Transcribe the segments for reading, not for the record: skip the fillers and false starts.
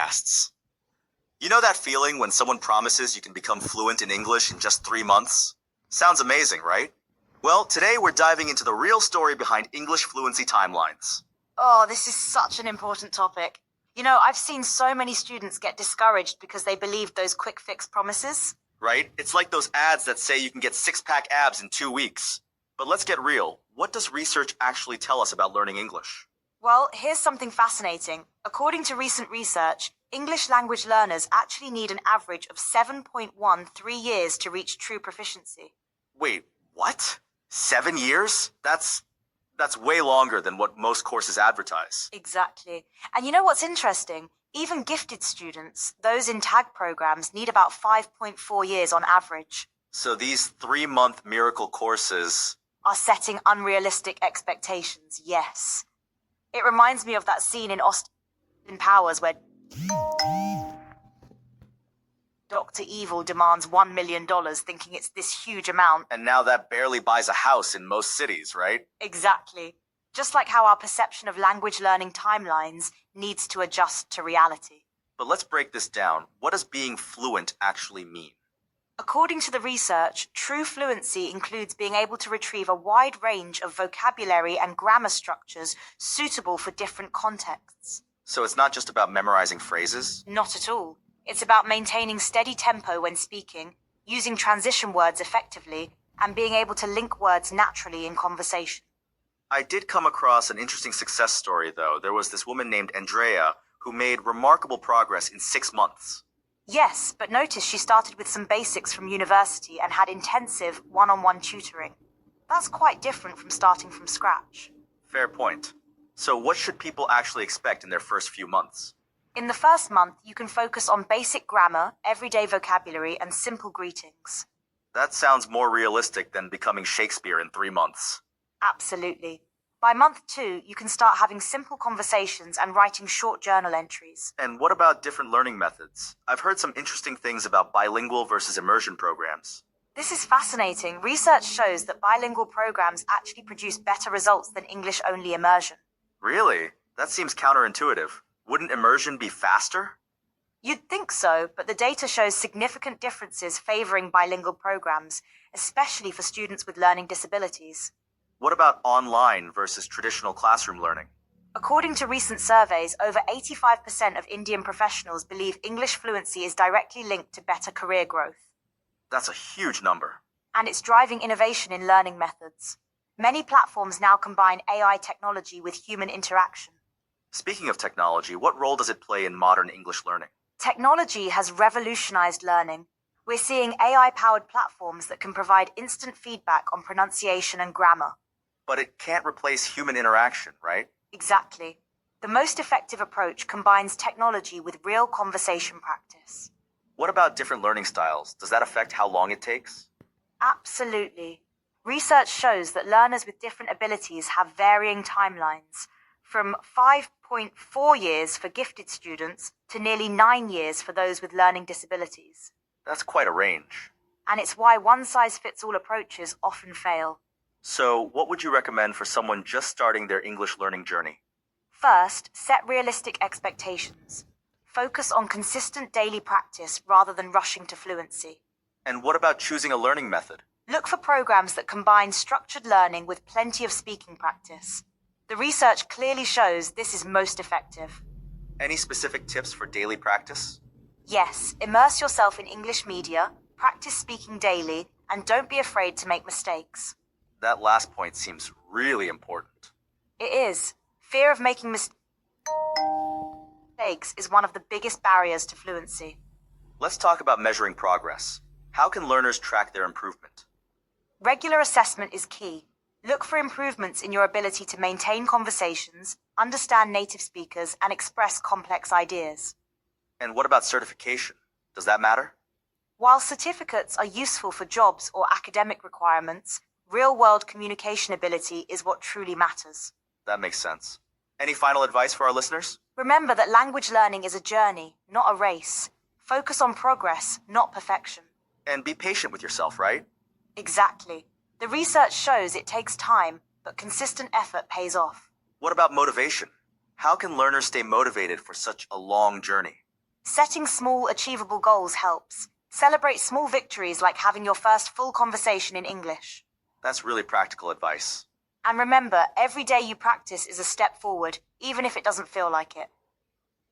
podcasts. You know that feeling when someone promises you can become fluent in English in just 3 months? Sounds amazing, right? Well, today we're diving into the real story behind English fluency timelines. Oh, this is such an important topic. You know, I've seen so many students get discouraged because they believed those quick fix promises. Right? It's like those ads that say you can get six-pack abs in 2 weeks. But let's get real. What does research actually tell us about learning English? Well, here's something fascinating. According to recent research, English language learners actually need an average of 7.13 years to reach true proficiency. Wait, what? 7 years? That's way longer than what most courses advertise. Exactly. And you know what's interesting? Even gifted students, those in tag programs, need about 5.4 years on average. So these 3-month miracle courses... Are setting unrealistic expectations, yes. It reminds me of that scene in Austin Powers where Dr. Evil demands $1 million thinking it's this huge amount. And now that barely buys a house in most cities, right? Exactly. Just like how our perception of language learning timelines needs to adjust to reality. But let's break this down. What does being fluent actually mean? According to the research, true fluency includes being able to retrieve a wide range of vocabulary and grammar structures suitable for different contexts. So it's not just about memorizing phrases? Not at all. It's about maintaining steady tempo when speaking, using transition words effectively, and being able to link words naturally in conversation. I did come across an interesting success story, though. There was this woman named Andrea who made remarkable progress in 6 months. Yes, but notice she started with some basics from university and had intensive one-on-one tutoring. That's quite different from starting from scratch. Fair point. So what should people actually expect in their first few months? In the first month, you can focus on basic grammar, everyday vocabulary, and simple greetings. That sounds more realistic than becoming Shakespeare in 3 months. Absolutely. By month 2, you can start having simple conversations and writing short journal entries. And what about different learning methods? I've heard some interesting things about bilingual versus immersion programs. This is fascinating. Research shows that bilingual programs actually produce better results than English-only immersion. Really? That seems counterintuitive. Wouldn't immersion be faster? You'd think so, but the data shows significant differences favoring bilingual programs, especially for students with learning disabilities. What about online versus traditional classroom learning? According to recent surveys, over 85% of Indian professionals believe English fluency is directly linked to better career growth. That's a huge number. And it's driving innovation in learning methods. Many platforms now combine AI technology with human interaction. Speaking of technology, what role does it play in modern English learning? Technology has revolutionized learning. We're seeing AI-powered platforms that can provide instant feedback on pronunciation and grammar. But it can't replace human interaction, right? Exactly. The most effective approach combines technology with real conversation practice. What about different learning styles? Does that affect how long it takes? Absolutely. Research shows that learners with different abilities have varying timelines, from 5.4 years for gifted students to nearly 9 years for those with learning disabilities. That's quite a range. And it's why one-size-fits-all approaches often fail. So, what would you recommend for someone just starting their English learning journey? First, set realistic expectations. Focus on consistent daily practice rather than rushing to fluency. And what about choosing a learning method? Look for programs that combine structured learning with plenty of speaking practice. The research clearly shows this is most effective. Any specific tips for daily practice? Yes, immerse yourself in English media, practice speaking daily, and don't be afraid to make mistakes. That last point seems really important. It is. Fear of making mistakes is one of the biggest barriers to fluency. Let's talk about measuring progress. How can learners track their improvement? Regular assessment is key. Look for improvements in your ability to maintain conversations, understand native speakers, and express complex ideas. And what about certification? Does that matter? While certificates are useful for jobs or academic requirements, real-world communication ability is what truly matters. That makes sense. Any final advice for our listeners? Remember that language learning is a journey, not a race. Focus on progress, not perfection. And be patient with yourself, right? Exactly. The research shows it takes time, but consistent effort pays off. What about motivation? How can learners stay motivated for such a long journey? Setting small, achievable goals helps. Celebrate small victories like having your first full conversation in English. That's really practical advice. And remember, every day you practice is a step forward, even if it doesn't feel like it.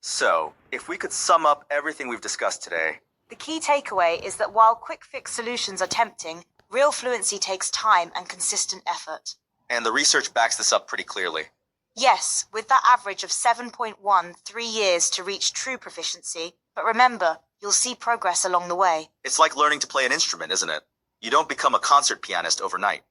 So, if we could sum up everything we've discussed today, The key takeaway is that while quick fix solutions are tempting, real fluency takes time and consistent effort. and the research backs this up pretty clearly. Yes, with that average of 7.1, 3 years to reach true proficiency. But remember, you'll see progress along the way. It's like learning to play an instrument, isn't it? You don't become a concert pianist overnight.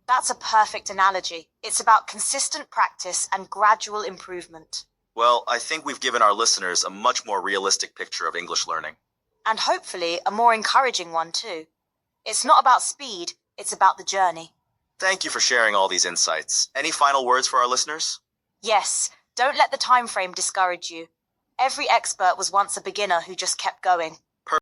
That's a perfect analogy. It's about consistent practice and gradual improvement. Well, I think we've given our listeners a much more realistic picture of English learning. And hopefully a more encouraging one too. It's not about speed, it's about the journey. Thank you for sharing all these insights. Any final words for our listeners? Yes, don't let the time frame discourage you. Every expert was once a beginner who just kept going.